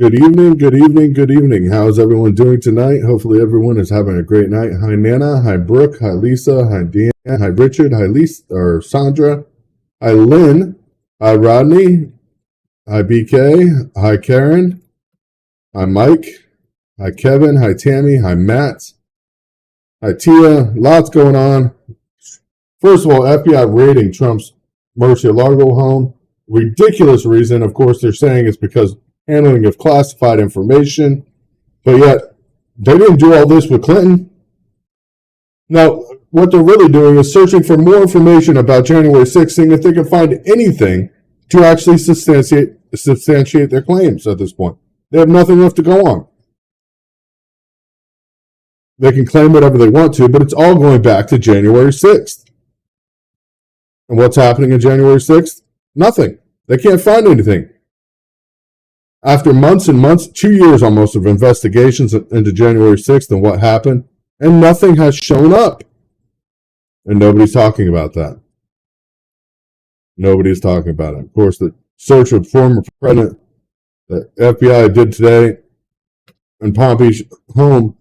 Good evening, good evening, good evening. How is everyone doing tonight? Hopefully everyone is having a great night. Hi Nana, hi Brooke, hi Lisa, hi Deanna, hi Richard, hi Lisa or Sandra, hi Lynn, hi Rodney, hi BK, hi Karen, hi Mike, hi Kevin, hi Tammy, hi Matt, hi Tia. Lots going on. First of all, FBI raiding Trump's Murcielago home. Ridiculous reason. Of course, they're saying it's because handling of classified information. But yet, they didn't do all this with Clinton. Now, what they're really doing is searching for more information about January 6th, seeing if they can find anything to actually substantiate their claims at this point. They have nothing left to go on. They can claim whatever they want to, but it's all going back to January 6th. And what's happening on January 6th? Nothing. They can't find anything. After months and months, 2 years almost of investigations into January 6th and what happened, and nothing has shown up. And nobody's talking about that. Nobody's talking about it. Of course, the search of former president that FBI did today in Pompey's home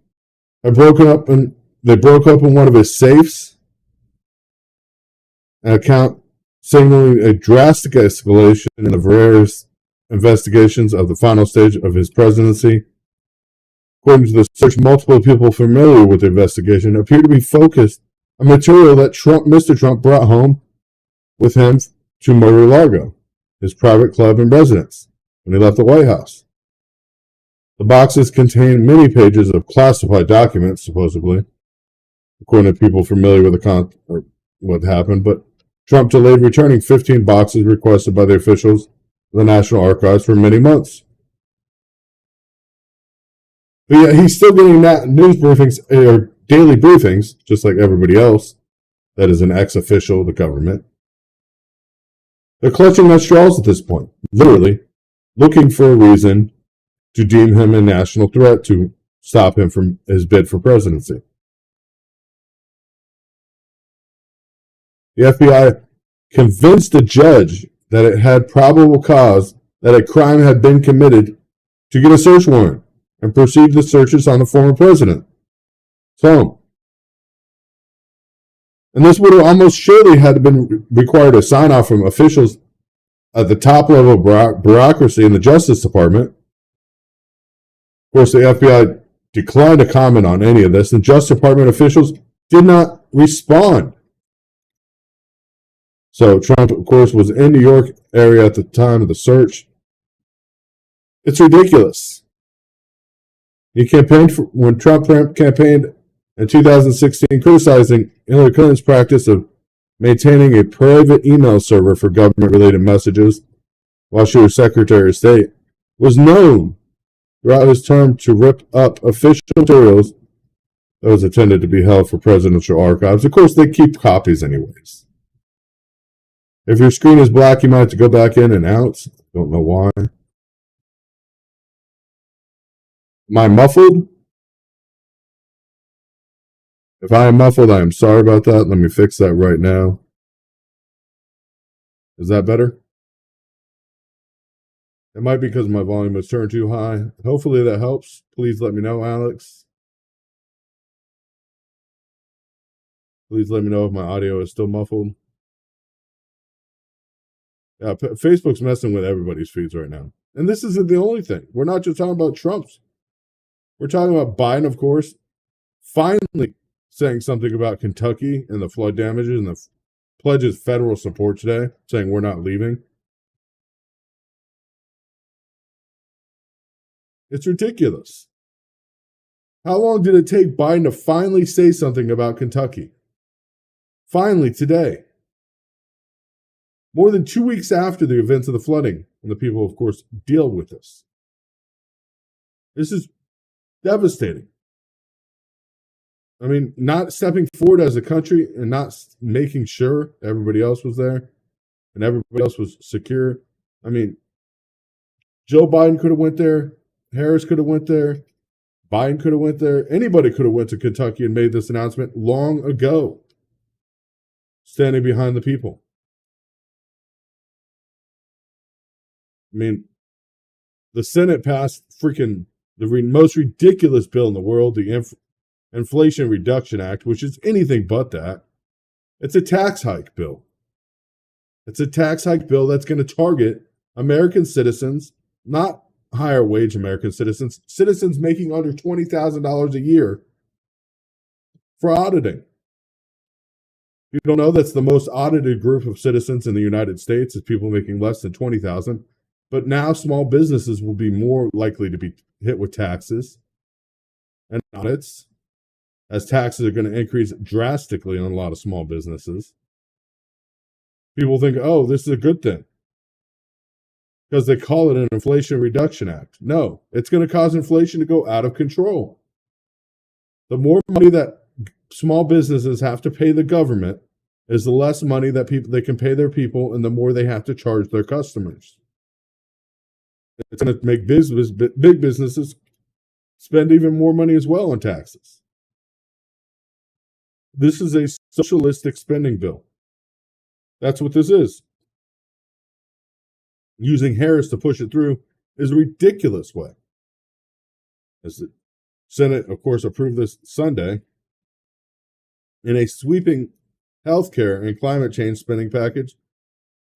had broken up, and they broke open one of his safes, an account signaling a drastic escalation in the various investigations of the final stage of his presidency. According to the search, multiple people familiar with the investigation appear to be focused on material that Mr. Trump brought home with him to Mar-a-Lago, his private club and residence, when he left the White House. The boxes contain many pages of classified documents, supposedly, according to people familiar with what happened, but Trump delayed returning 15 boxes requested by the officials of the National Archives for many months. But yet he's still getting news briefings or daily briefings, just like everybody else that is an ex-official of the government. They're clutching at straws at this point, literally looking for a reason to deem him a national threat to stop him from his bid for presidency. The FBI convinced the judge that it had probable cause that a crime had been committed to get a search warrant and proceed the searches on the former president. So, and this would have almost surely had been required a sign-off from officials at the top level of bureaucracy in the Justice Department. Of course, the FBI declined to comment on any of this, and Justice Department officials did not respond. So Trump, of course, was in New York area at the time of the search. It's ridiculous. He campaigned when Trump campaigned in 2016, criticizing Hillary Clinton's practice of maintaining a private email server for government-related messages while she was Secretary of State, was known throughout his term to rip up official materials that was intended to be held for presidential archives. Of course, they keep copies anyways. If your screen is black, you might have to go back in and out. Don't know why. Am I muffled? If I am muffled, I am sorry about that. Let me fix that right now. Is that better? It might be because my volume is turned too high. Hopefully that helps. Please let me know, Alex. Please let me know if my audio is still muffled. Yeah, Facebook's messing with everybody's feeds right now. And this isn't the only thing. We're not just talking about Trump's. We're talking about Biden, of course, finally saying something about Kentucky and the flood damages and the pledges federal support today, saying we're not leaving. It's ridiculous. How long did it take Biden to finally say something about Kentucky? Finally, today. More than 2 weeks after the events of the flooding, and the people, of course, deal with this. This is devastating. I mean, not stepping forward as a country and not making sure everybody else was there and everybody else was secure. I mean, Joe Biden could have went there. Harris could have went there. Biden could have went there. Anybody could have went to Kentucky and made this announcement long ago, standing behind the people. I mean, The Senate passed freaking the most ridiculous bill in the world, the Inflation Reduction Act, which is anything but that. It's a tax hike bill. It's a tax hike bill that's going to target American citizens, not higher wage American citizens, citizens making under $20,000 a year for auditing. You don't know that's the most audited group of citizens in the United States is people making less than 20,000. But now small businesses will be more likely to be hit with taxes and audits, as taxes are going to increase drastically on a lot of small businesses. People think, oh, this is a good thing because they call it an Inflation Reduction Act. No, it's going to cause inflation to go out of control. The more money that small businesses have to pay the government is the less money that they can pay their people, and the more they have to charge their customers. It's going to make big businesses spend even more money as well on taxes. This is a socialistic spending bill. That's what this is. Using Harris to push it through is a ridiculous way. As the Senate, of course, approved this Sunday in a sweeping healthcare and climate change spending package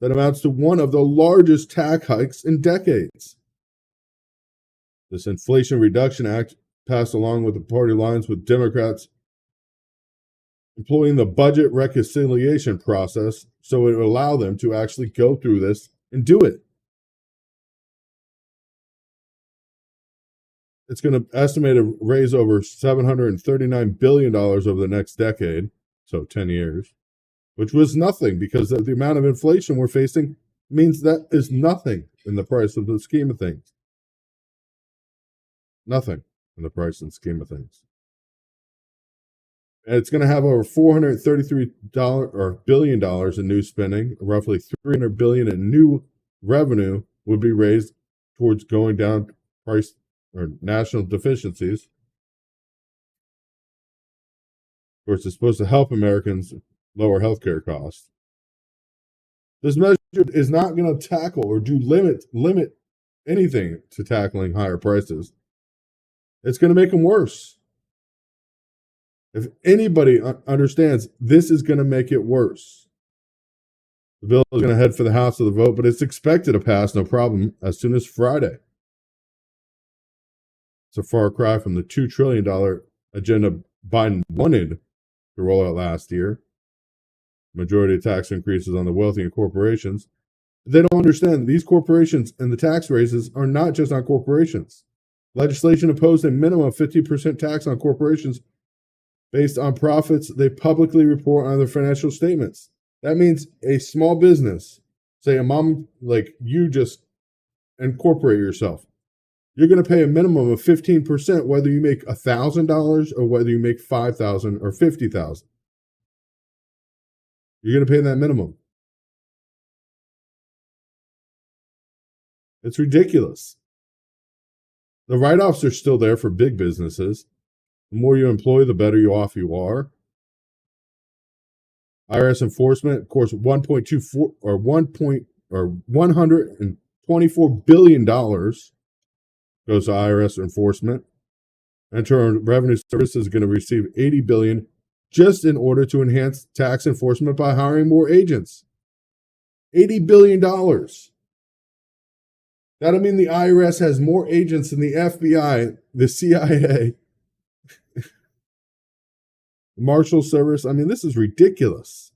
that amounts to one of the largest tax hikes in decades. This Inflation Reduction Act passed along with the party lines with Democrats employing the budget reconciliation process so it would allow them to actually go through this and do it. It's going to estimate to raise over $739 billion over the next decade, so 10 years, which was nothing because the amount of inflation we're facing means that is nothing in the price of the scheme of things. Nothing in the price and scheme of things. And it's going to have over $433 billion in new spending. Roughly $300 billion in new revenue would be raised towards going down price or national deficiencies. Of course, it's supposed to help Americans lower healthcare costs. This measure is not going to tackle or do limit anything to tackling higher prices. It's going to make them worse. If anybody understands, this is going to make it worse. The bill is going to head for the House of the vote, but it's expected to pass no problem as soon as Friday. It's a far cry from the $2 trillion agenda Biden wanted to roll out last year. Majority of tax increases on the wealthy and corporations. They don't understand these corporations and the tax raises are not just on corporations. Legislation imposed a minimum of 50% tax on corporations based on profits they publicly report on their financial statements. That means a small business, say a mom like you just incorporate yourself. You're going to pay a minimum of 15% whether you make $1,000 or whether you make $5,000 or $50,000. You're going to pay that minimum. It's ridiculous. The write-offs are still there for big businesses. The more you employ, the better off you are. IRS enforcement, of course, $124 billion goes to IRS enforcement. Internal Revenue Service is going to receive $80 billion just in order to enhance tax enforcement by hiring more agents. $80 billion. That'll mean the IRS has more agents than the FBI, the CIA, Marshal Service. I mean, this is ridiculous.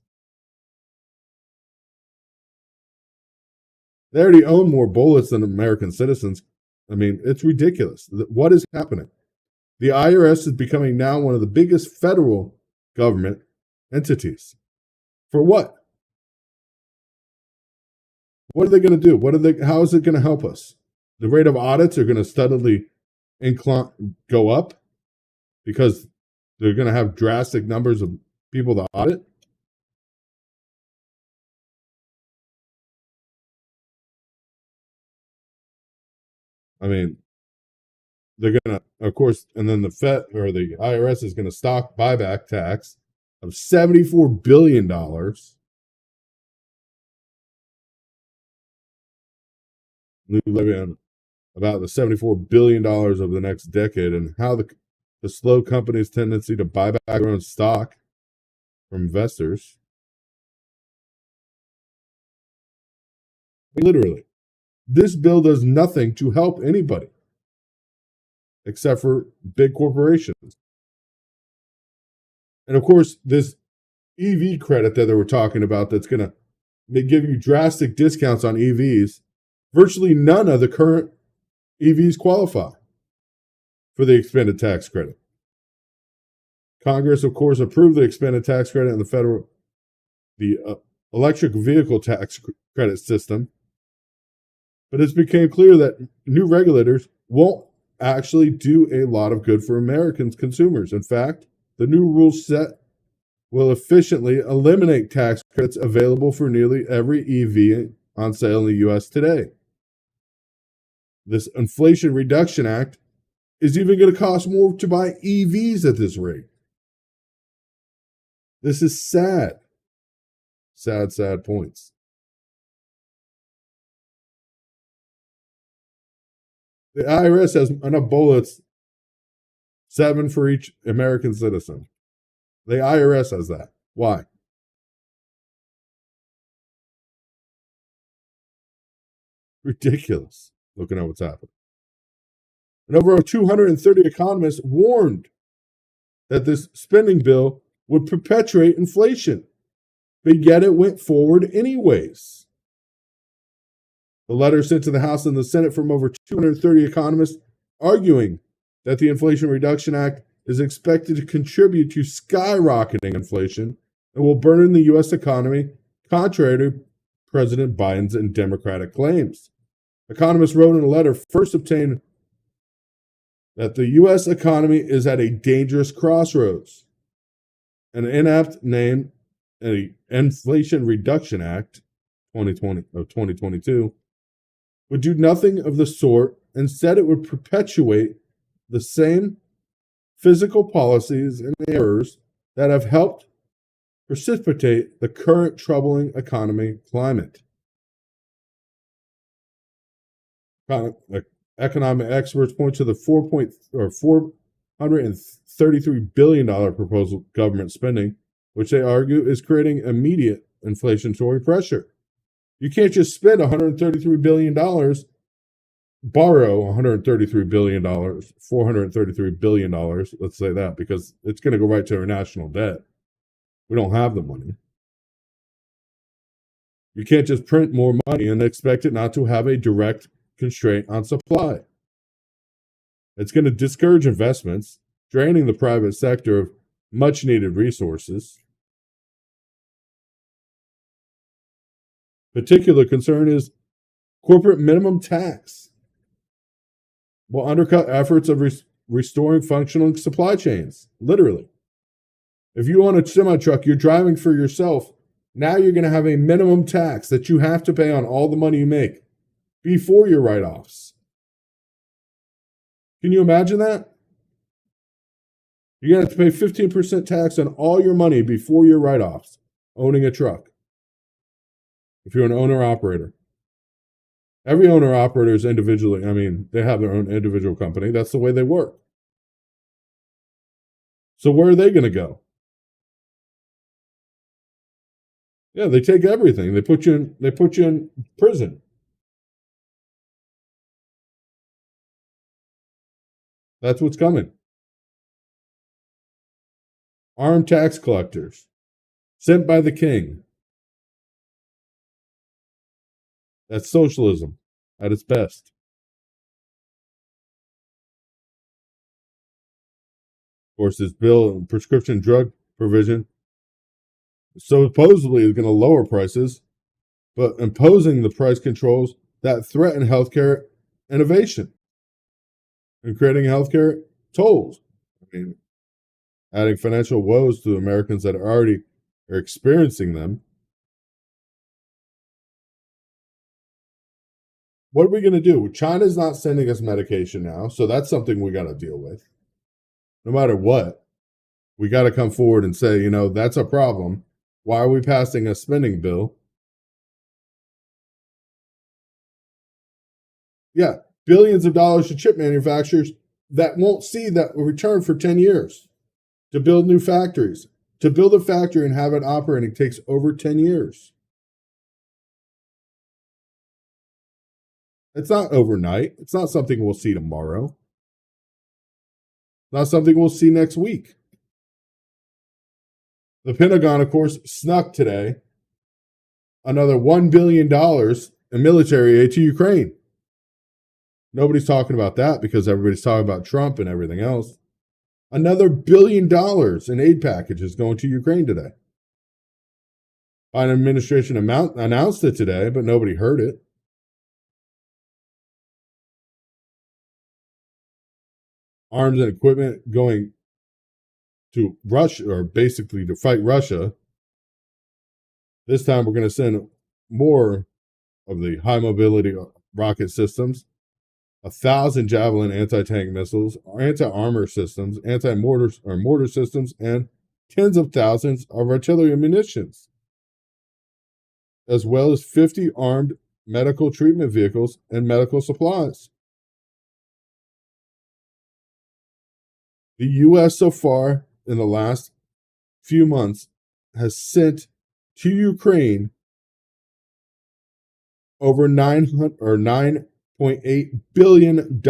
They already own more bullets than American citizens. I mean, it's ridiculous. What is happening? The IRS is becoming now one of the biggest federal government entities. For what? What are they going to do? How is it going to help us? The rate of audits are going to steadily go up because they're going to have drastic numbers of people to audit. I mean, they're going to, of course, and then the Fed or the IRS is going to stock buyback tax of $74 billion. New levy on about the $74 billion over the next decade and how the slow company's tendency to buy back their own stock from investors. Literally, this bill does nothing to help anybody except for big corporations. And of course, this EV credit that they were talking about that's going to give you drastic discounts on EVs, virtually none of the current EVs qualify for the expanded tax credit. Congress, of course, approved the expanded tax credit in the electric vehicle tax credit system, but it's became clear that new regulators won't actually do a lot of good for American consumers. In fact, the new rule set will efficiently eliminate tax credits available for nearly every EV on sale in the U.S. today. This Inflation Reduction Act is even going to cost more to buy EVs at this rate. This is sad. Sad, sad points. The IRS has enough bullets, 7 for each American citizen. The IRS has that. Why? Ridiculous, looking at what's happening. And over 230 economists warned that this spending bill would perpetuate inflation, but yet it went forward anyways. The letter sent to the House and the Senate from over 230 economists arguing that the Inflation Reduction Act is expected to contribute to skyrocketing inflation and will burden the U.S. economy, contrary to President Biden's and Democratic claims. Economists wrote in a letter first obtained that the U.S. economy is at a dangerous crossroads. An inapt name, the Inflation Reduction Act 2022, would do nothing of the sort. Instead, it would perpetuate the same physical policies and errors that have helped precipitate the current troubling economy climate. Economic experts point to the $433 billion proposal government spending, which they argue is creating immediate inflationary pressure. You can't just spend $133 billion, borrow $133 billion, $433 billion, let's say that, because it's going to go right to our national debt. We don't have the money. You can't just print more money and expect it not to have a direct constraint on supply. It's going to discourage investments, draining the private sector of much needed resources. Particular concern is corporate minimum tax will undercut efforts of restoring functional supply chains, literally. If you own a semi-truck, you're driving for yourself, now you're going to have a minimum tax that you have to pay on all the money you make before your write-offs. Can you imagine that? You're going to have to pay 15% tax on all your money before your write-offs, owning a truck. If you're an owner-operator. Every owner-operator is individually, they have their own individual company. That's the way they work. So where are they going to go? Yeah, they take everything. They put you in prison. That's what's coming. Armed tax collectors, sent by the king. That's socialism at its best. Of course, this bill, prescription drug provision, supposedly is going to lower prices, but imposing the price controls that threaten healthcare innovation and creating healthcare tolls. Adding financial woes to Americans that already are experiencing them. What are we going to do? China's not sending us medication now, so that's something we got to deal with. No matter what, we got to come forward and say, that's a problem. Why are we passing a spending bill? Yeah, billions of dollars to chip manufacturers that won't see that return for 10 years to build new factories. To build a factory and have it operating takes over 10 years. It's not overnight. It's not something we'll see tomorrow. Not something we'll see next week. The Pentagon, of course, snuck today another $1 billion in military aid to Ukraine. Nobody's talking about that because everybody's talking about Trump and everything else. Another $1 billion in aid packages going to Ukraine today. Biden administration announced it today, but nobody heard it. Arms and equipment going to Russia, or basically to fight Russia. This time we're going to send more of the high mobility rocket systems, 1,000 Javelin anti-tank missiles, anti-armor systems, mortar systems, and tens of thousands of artillery munitions, as well as 50 armed medical treatment vehicles and medical supplies. The U.S. so far in the last few months has sent to Ukraine over $9.8 billion.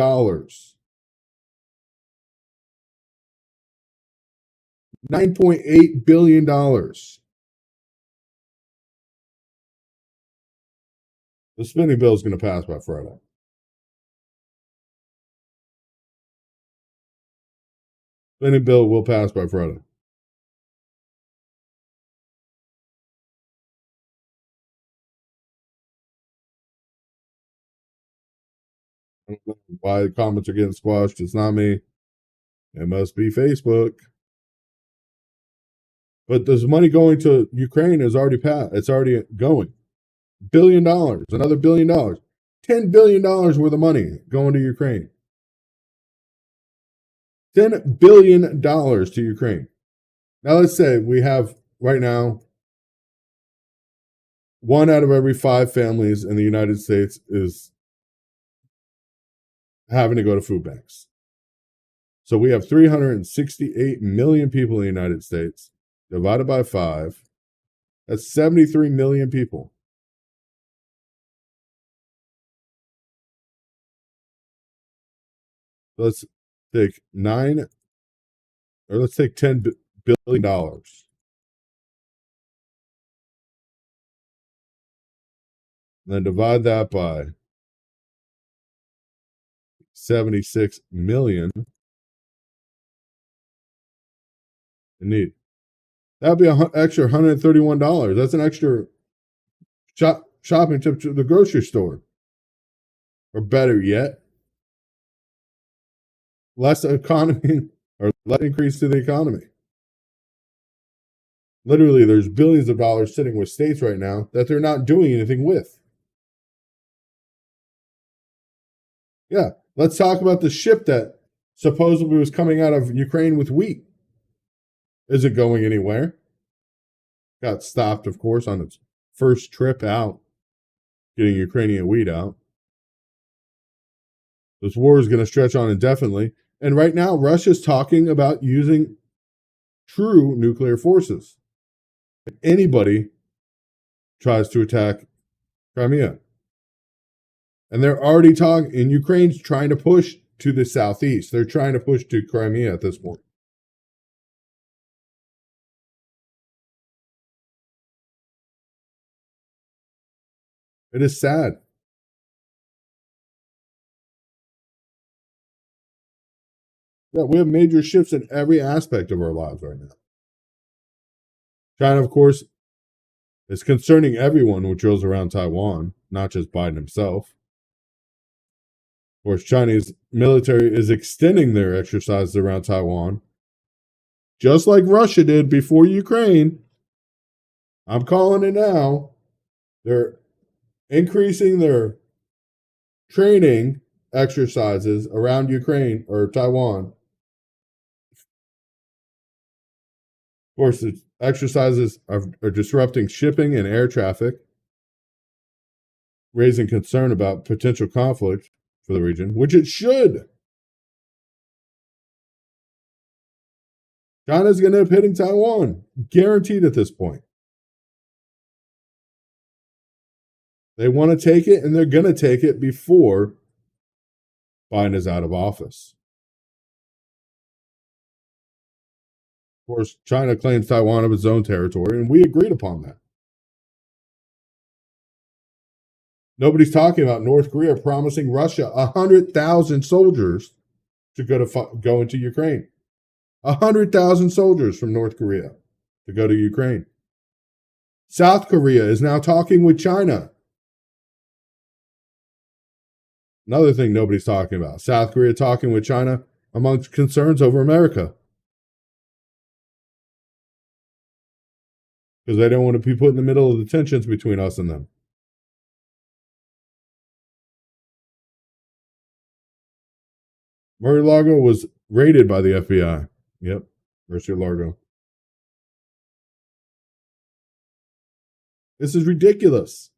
$9.8 billion. The spending bill is going to pass by Friday. Spending bill will pass by Friday. I don't know why the comments are getting squashed. It's not me. It must be Facebook. But there's money going to Ukraine is already passed. It's already going. $1 billion, another $1 billion. $10 billion worth of money going to Ukraine. $10 billion to Ukraine. Now let's say we have right now 1 out of every 5 families in the United States is having to go to food banks. So we have 368 million people in the United States. Divided by 5, that's 73 million people. Let's take $10 billion. And then divide that by 76 million in need. That'd be an extra $131. That's an extra shopping trip to the grocery store. Or better yet, less economy or less increase to the economy. Literally, there's billions of dollars sitting with states right now that they're not doing anything with. Yeah, let's talk about the ship that supposedly was coming out of Ukraine with wheat. Is it going anywhere? Got stopped, of course, on its first trip out, getting Ukrainian wheat out. This war is going to stretch on indefinitely. And right now, Russia's talking about using true nuclear forces if anybody tries to attack Crimea. And they're already talking, and Ukraine's trying to push to the southeast. They're trying to push to Crimea at this point. It is sad. Yeah, we have major shifts in every aspect of our lives right now. China, of course, is concerning everyone who goes around Taiwan, not just Biden himself. Of course, Chinese military is extending their exercises around Taiwan, just like Russia did before Ukraine. I'm calling it now. They're increasing their training exercises around Ukraine or Taiwan. Of course, the exercises are disrupting shipping and air traffic, raising concern about potential conflict for the region, which it should. China's going to end up hitting Taiwan, guaranteed at this point. They want to take it, and they're going to take it before Biden is out of office. Of course, China claims Taiwan of its own territory, and we agreed upon that. Nobody's talking about North Korea promising Russia 100,000 soldiers to go into Ukraine. 100,000 soldiers from North Korea to go to Ukraine. South Korea is now talking with China. Another thing nobody's talking about. South Korea talking with China amongst concerns over America. Because they don't want to be put in the middle of the tensions between us and them. Mar-a-Lago was raided by the FBI. Yep, Mar-a-Lago. This is ridiculous.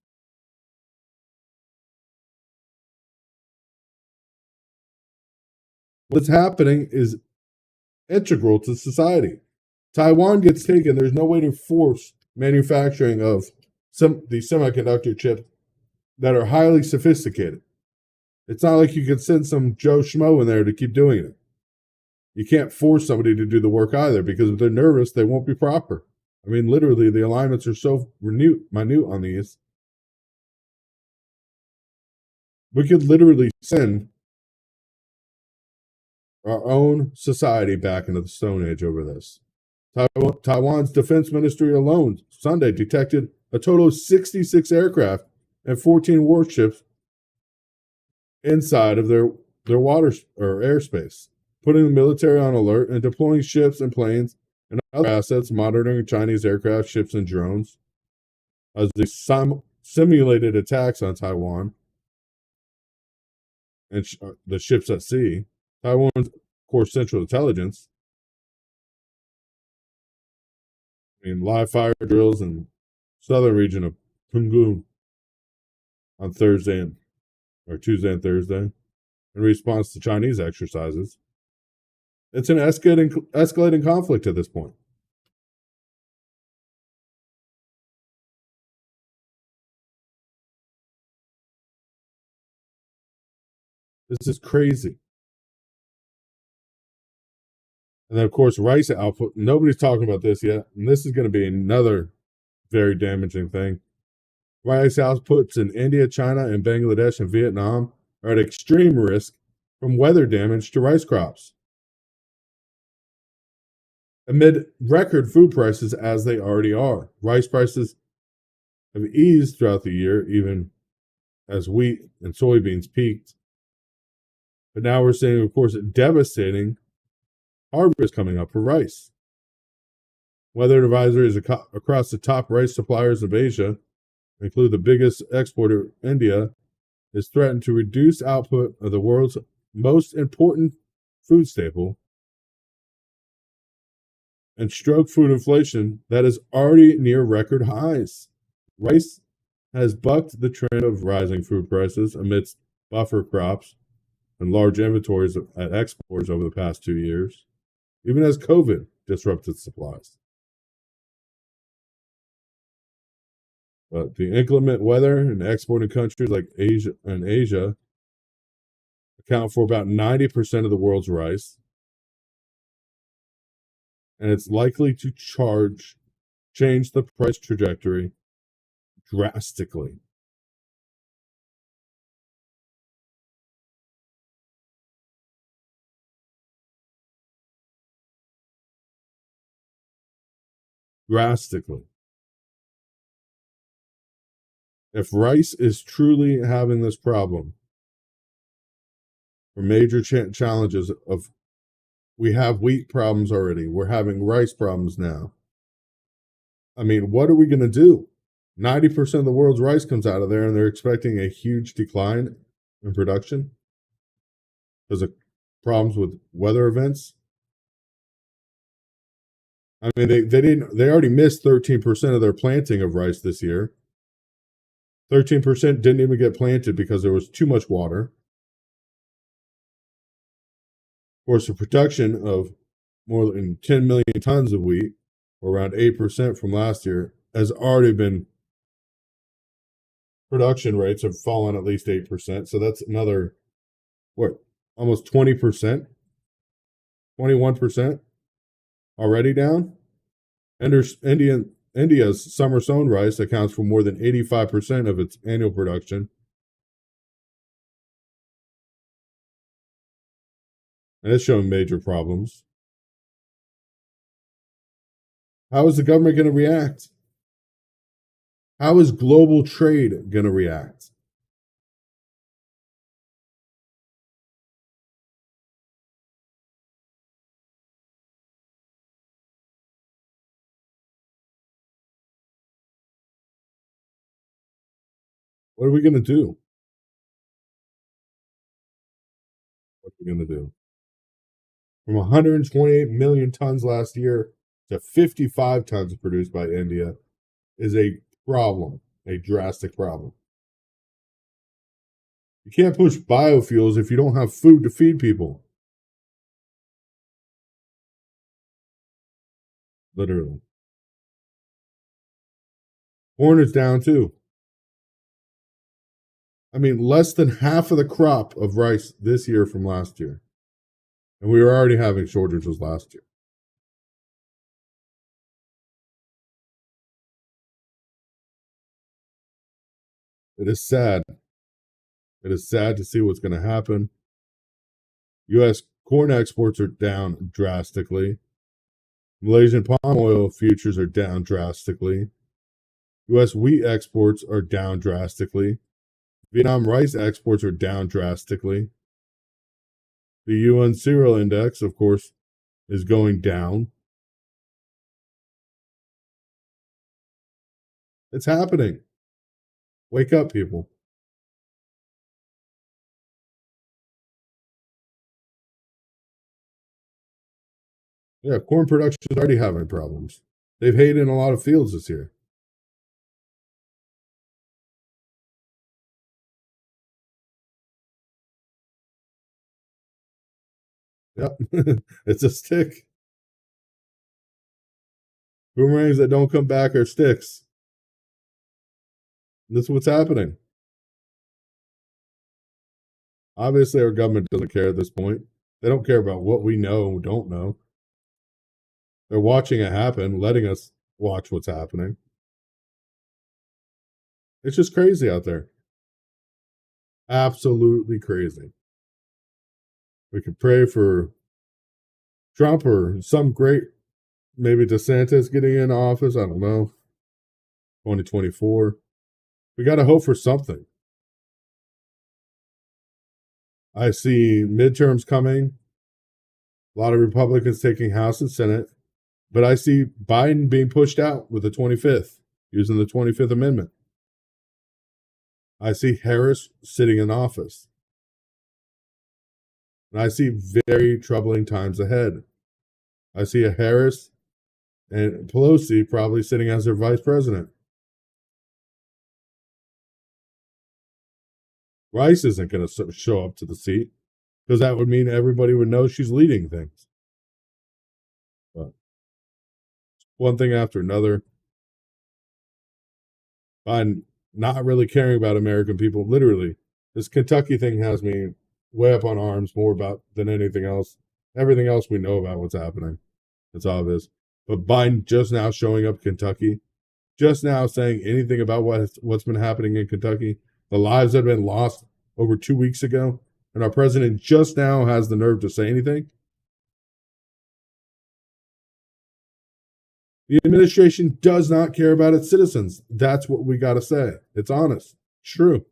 What's happening is integral to society. Taiwan gets taken. There's no way to force manufacturing of the semiconductor chips that are highly sophisticated. It's not like you can send some Joe Schmo in there to keep doing it. You can't force somebody to do the work either, because if they're nervous, they won't be proper. I mean, literally, the alignments are so minute on these. We could literally send our own society back into the Stone Age over this. Taiwan's defense ministry alone Sunday detected a total of 66 aircraft and 14 warships inside of their water or airspace, putting the military on alert and deploying ships and planes and other assets, monitoring Chinese aircraft, ships, and drones as they simulated attacks on Taiwan and the ships at sea. Taiwan's, of course, Central Intelligence. Live fire drills in southern region of Penghu on Tuesday and Thursday in response to Chinese exercises. It's an escalating conflict at this point. This is crazy. And then, of course, rice output. Nobody's talking about this yet. And this is going to be another very damaging thing. Rice outputs in India, China, and Bangladesh and Vietnam are at extreme risk from weather damage to rice crops. Amid record food prices as they already are, rice prices have eased throughout the year, even as wheat and soybeans peaked. But now we're seeing, of course, a devastating harvest coming up for rice. Weather advisories across the top rice suppliers of Asia, include the biggest exporter, India, is threatened to reduce output of the world's most important food staple and stroke food inflation that is already near record highs. Rice has bucked the trend of rising food prices amidst buffer crops and large inventories at exporters over the past 2 years, even as COVID disrupted supplies. But the inclement weather in exporting countries like Asia account for about 90% of the world's rice, and it's likely to change the price trajectory drastically. Drastically. If rice is truly having this problem, or major challenges of, we have wheat problems already, we're having rice problems now. I mean, what are we going to do? 90% of the world's rice comes out of there, and they're expecting a huge decline in production because of problems with weather events. I mean, they already missed 13% of their planting of rice this year. 13% didn't even get planted because there was too much water. course, the production of more than 10 million tons of wheat, or around 8% from last year, has already been, production rates have fallen at least 8%. So that's another, what, almost 20%, 21% already down. India's summer sown rice accounts for more than 85% of its annual production. And it's showing major problems. How is the government going to react? How is global trade going to react? What are we going to do? What are we going to do? From 128 million tons last year to 55 tons produced by India is a problem, a drastic problem. You can't push biofuels if you don't have food to feed people. Literally. Corn is down too. I mean, less than half of the crop of rice this year from last year. And we were already having shortages last year. It is sad. It is sad to see what's going to happen. U.S. corn exports are down drastically. Malaysian palm oil futures are down drastically. U.S. wheat exports are down drastically. Vietnam rice exports are down drastically. The UN cereal index, of course, is going down. It's happening. Wake up, people. Yeah, corn production is already having problems. They've hayed in a lot of fields this year. Yep, it's a stick. Boomerangs that don't come back are sticks. This is what's happening. Obviously, our government doesn't care at this point. They don't care about what we know and don't know. They're watching it happen, letting us watch what's happening. It's just crazy out there. Absolutely crazy. We could pray for Trump or some great, maybe DeSantis getting in office. I don't know. 2024. We got to hope for something. I see midterms coming. A lot of Republicans taking House and Senate. But I see Biden being pushed out with the 25th, using the 25th Amendment. I see Harris sitting in office. And I see very troubling times ahead. I see a Harris and Pelosi probably sitting as their vice president. Rice isn't going to show up to the seat because that would mean everybody would know she's leading things. But one thing after another. Biden not really caring about American people. Literally, this Kentucky thing has me way up on arms more about than anything else. Everything else we know about what's happening. It's obvious. But Biden just now showing up Kentucky, just now saying anything about what's been happening in Kentucky, the lives that have been lost over 2 weeks ago, and our president just now has the nerve to say anything. The administration does not care about its citizens. That's what we got to say. It's honest. It's true.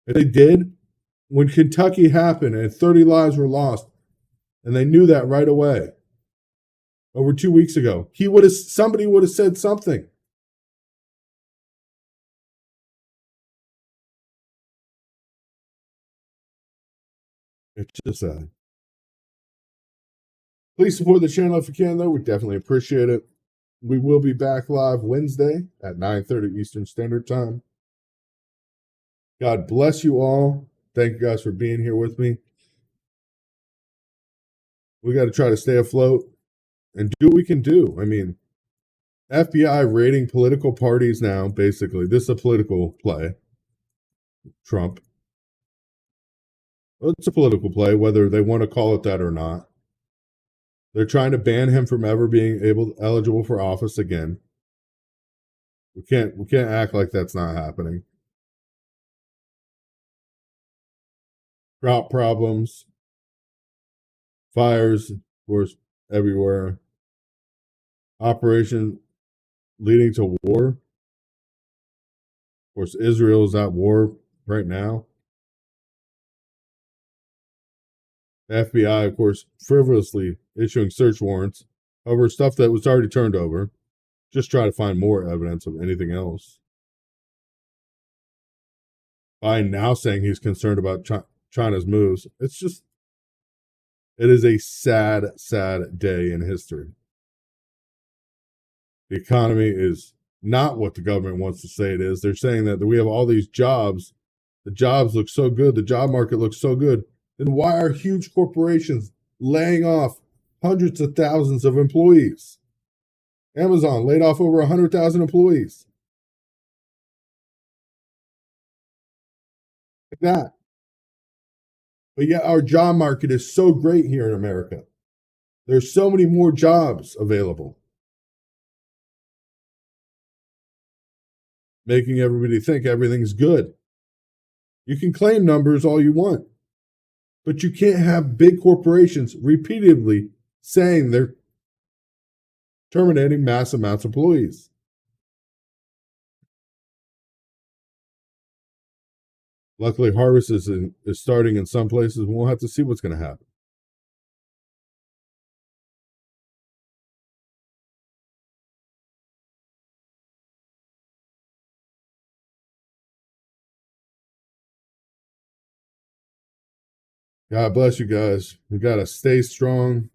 If they did, when Kentucky happened and 30 lives were lost, and they knew that right away, over 2 weeks ago, somebody would have said something. It's just sad. Please support the channel if you can, though. We definitely appreciate it. We will be back live Wednesday at 9:30 Eastern Standard Time. God bless you all. Thank you guys for being here with me. We got to try to stay afloat and do what we can do. I mean, FBI raiding political parties now, basically. This is a political play. Trump. Well, it's a political play, whether they want to call it that or not. They're trying to ban him from ever being eligible for office again. We can't act like that's not happening. Drought problems, fires, of course, everywhere. Operation leading to war. Of course, Israel is at war right now. The FBI, of course, frivolously issuing search warrants over stuff that was already turned over. Just try to find more evidence of anything else. Biden now saying he's concerned about China's moves. It is a sad, sad day in history. The economy is not what the government wants to say it is. They're saying that we have all these jobs. The jobs look so good. The job market looks so good. Then why are huge corporations laying off hundreds of thousands of employees? Amazon laid off over 100,000 employees. Like that. But yet our job market is so great here in America. There's so many more jobs available, making everybody think everything's good. You can claim numbers all you want, but you can't have big corporations repeatedly saying they're terminating mass amounts of employees. Luckily, harvest is starting in some places. We'll have to see what's going to happen. God bless you guys. We got to stay strong.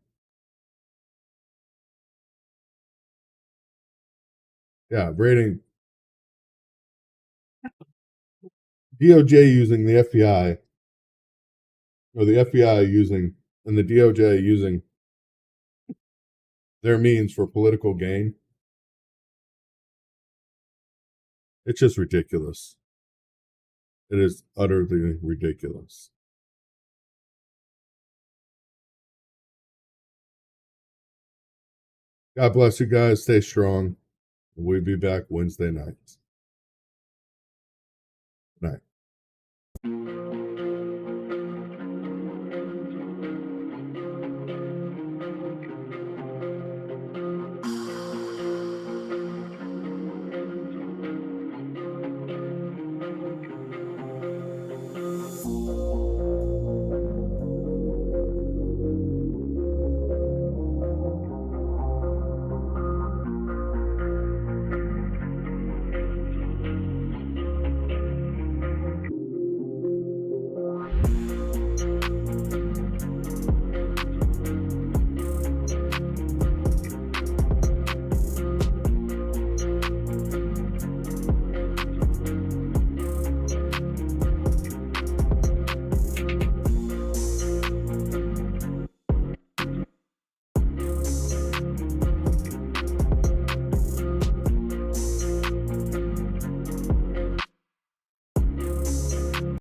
Yeah, rating DOJ using the FBI, or the FBI using, and the DOJ using their means for political gain. It's just ridiculous. It is utterly ridiculous. God bless you guys. Stay strong. We'll be back Wednesday night. Night.